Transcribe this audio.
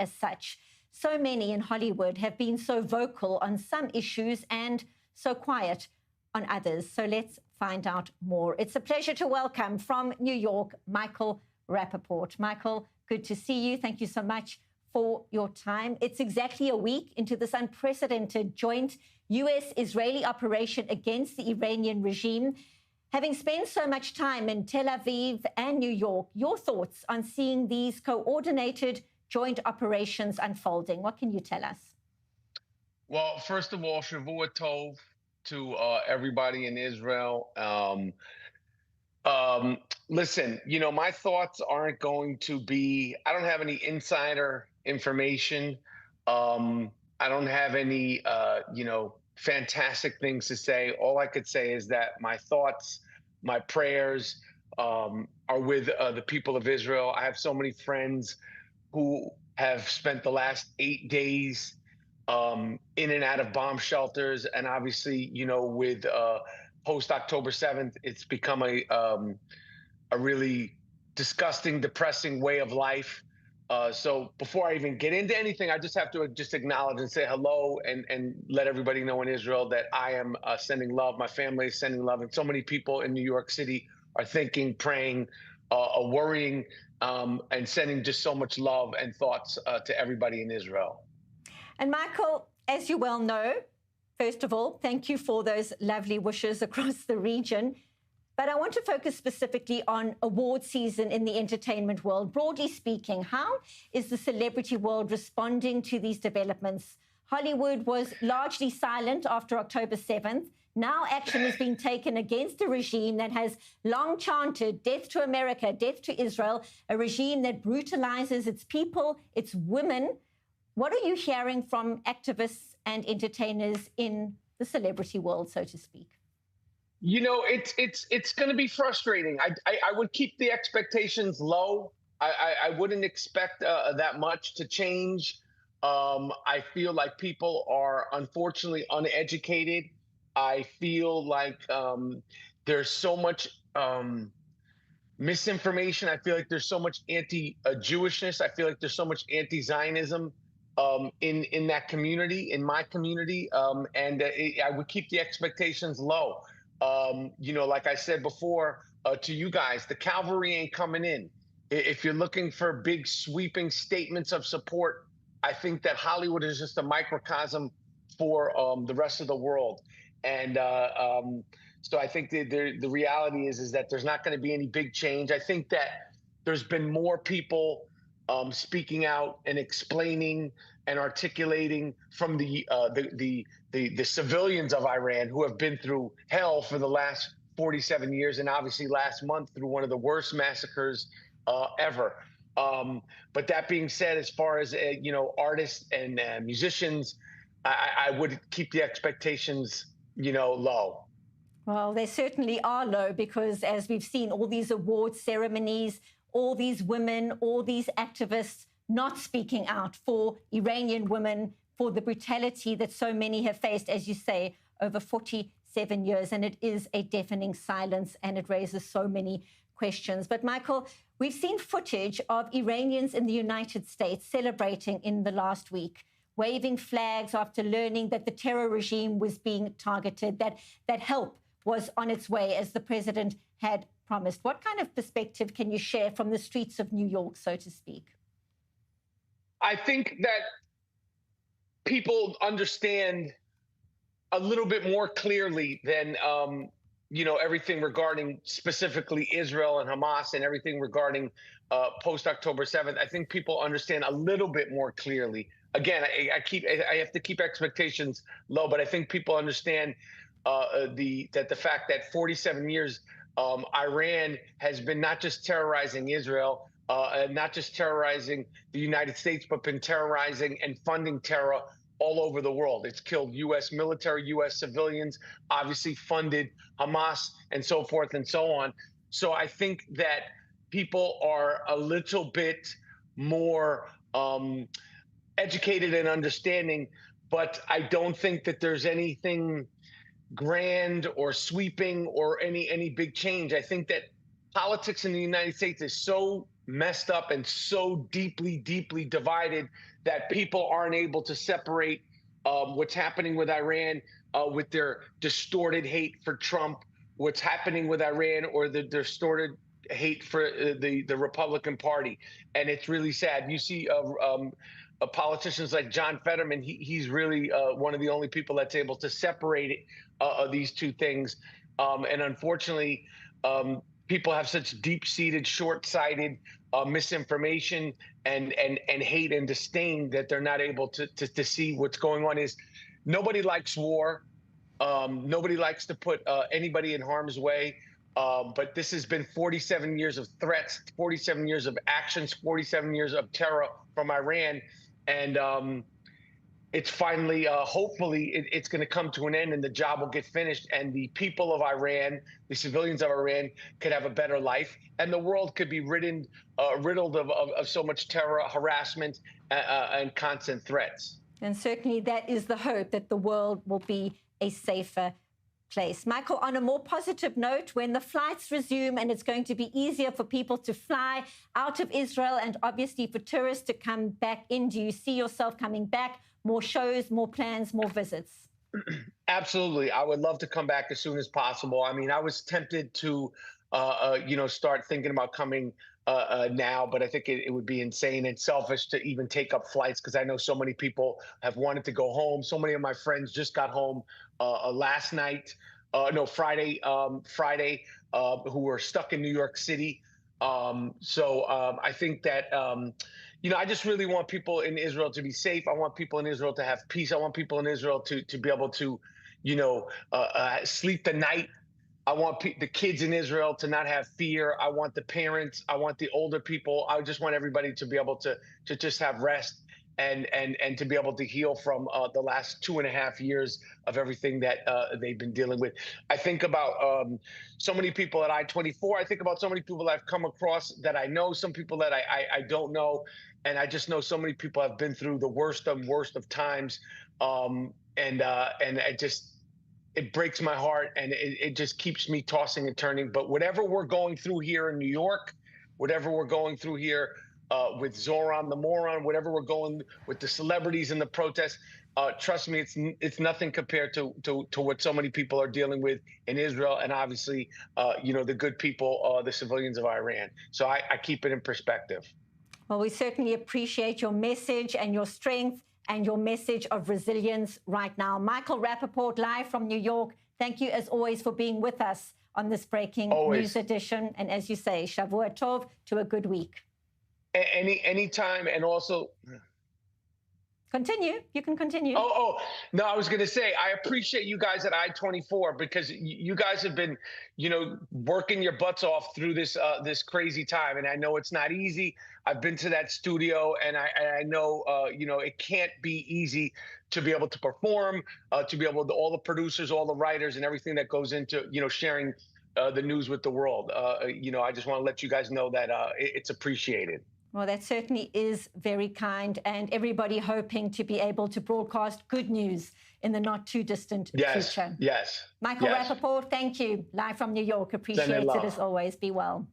as such. So many in Hollywood have been so vocal on some issues and so quiet on others. So let's find out more. It's a pleasure to welcome from New York, Michael Rapaport. Michael, good to see you. Thank you so much for your time. It's exactly a week into this unprecedented joint U.S.-Israeli operation against the Iranian regime. Having spent so much time in Tel Aviv and New York, your thoughts on seeing these coordinated joint operations unfolding? What can you tell us? Well, first of all, Shavua Tov to everybody in Israel. Listen, my thoughts aren't going to be, I don't have any insider information. I don't have any, fantastic things to say. All I could say is that my thoughts, my prayers are with the people of Israel. I have so many friends who have spent the last 8 days in and out of bomb shelters. And obviously, with post October 7th, it's become a really disgusting, depressing way of life. So before I even get into anything, I just have to just acknowledge and say hello and let everybody know in Israel that I am sending love. My family is sending love. And so many people in New York City are thinking, praying, worrying, and sending just so much love and thoughts to everybody in Israel. And Michael, as you well know, first of all, thank you for those lovely wishes across the region. But I want to focus specifically on award season in the entertainment world. Broadly speaking, how is the celebrity world responding to these developments? Hollywood was largely silent after October 7th. Now action is being taken against a regime that has long chanted death to America, death to Israel, a regime that brutalizes its people, its women. What are you hearing from activists and entertainers in the celebrity world, so to speak? It's going to be frustrating. I would keep the expectations low. I wouldn't expect that much to change. I feel like people are unfortunately uneducated. I feel like there's so much misinformation. I feel like there's so much anti-Jewishness. I feel like there's so much anti-Zionism in that community, in my community, and I would keep the expectations low. Like I said before to you guys, the cavalry ain't coming in. If you're looking for big sweeping statements of support, I think that Hollywood is just a microcosm for the rest of the world. And so I think the reality is that there's not going to be any big change. I think that there's been more people speaking out and explaining and articulating from the civilians of Iran who have been through hell for the last 47 years, and obviously last month through one of the worst massacres ever. But that being said, as far as artists and musicians, I would keep the expectations low. Well, they certainly are low because, as we've seen, all these award ceremonies, all these women, all these activists not speaking out for Iranian women, for the brutality that so many have faced, as you say, over 47 years. And it is a deafening silence, and it raises so many questions. But Michael, we've seen footage of Iranians in the United States celebrating in the last week, waving flags after learning that the terror regime was being targeted, that help was on its way, as the president had promised. What kind of perspective can you share from the streets of New York, so to speak? I think that people understand a little bit more clearly than, everything regarding specifically Israel and Hamas and everything regarding post-October 7th. I think people understand a little bit more clearly. Again, I have to keep expectations low, but I think people understand the fact that 47 years Iran has been not just terrorizing Israel, not just terrorizing the United States, but been terrorizing and funding terror all over the world. It's killed U.S. military, U.S. civilians, obviously funded Hamas and so forth and so on. So I think that people are a little bit more educated and understanding, but I don't think that there's anything grand or sweeping or any big change. I think that politics in the United States is so messed up and so deeply, deeply divided that people aren't able to separate what's happening with Iran with their distorted hate for Trump, what's happening with Iran or the distorted hate for the Republican Party. And it's really sad. You see politicians like John Fetterman, he's really one of the only people that's able to separate these two things. And unfortunately, people have such deep-seated, short-sighted misinformation and hate and disdain that they're not able to see what's going on. Is nobody likes war. Nobody likes to put anybody in harm's way. But this has been 47 years of threats, 47 years of actions, 47 years of terror from Iran. And it's finally, hopefully, it's going to come to an end and the job will get finished. And the people of Iran, the civilians of Iran, could have a better life. And the world could be riddled of so much terror, harassment, and constant threats. And certainly that is the hope, that the world will be a safer place. Michael, on a more positive note, when the flights resume and it's going to be easier for people to fly out of Israel and obviously for tourists to come back in, do you see yourself coming back? More shows, more plans, more visits? Absolutely. I would love to come back as soon as possible. I mean, I was tempted to, start thinking about coming now, but I think it would be insane and selfish to even take up flights because I know so many people have wanted to go home. So many of my friends just got home last night, Friday, who were stuck in New York City. I think that, I just really want people in Israel to be safe. I want people in Israel to have peace. I want people in Israel to be able to, sleep the night. I want the kids in Israel to not have fear. I want the parents. I want the older people. I just want everybody to be able to just have rest and to be able to heal from the last 2.5 years of everything that they've been dealing with. I think about so many people at I-24. I think about so many people that I've come across that I know, some people that I don't know. And I just know so many people have been through the worst of times. It breaks my heart, and it just keeps me tossing and turning. But whatever we're going through here in New York, whatever we're going through here with Zoran the moron, whatever we're going with the celebrities and the protests, trust me, it's nothing compared to what so many people are dealing with in Israel, and obviously, the good people, the civilians of Iran. So I keep it in perspective. Well, we certainly appreciate your message and your strength and your message of resilience right now. Michael Rapaport, live from New York, thank you as always for being with us on this breaking news edition. And as you say, Shavua Tov, to a good week. Anytime, and also... Continue. You can continue. No, I was going to say, I appreciate you guys at I-24 because you guys have been, working your butts off through this crazy time. And I know it's not easy. I've been to that studio, and I know, it can't be easy to be able to perform, to be able to, all the producers, all the writers, and everything that goes into, sharing the news with the world. I just want to let you guys know that it's appreciated. Well, that certainly is very kind, and everybody hoping to be able to broadcast good news in the not too distant future. Yes. Michael Rapaport, thank you. Live from New York. Appreciate it as always. Be well.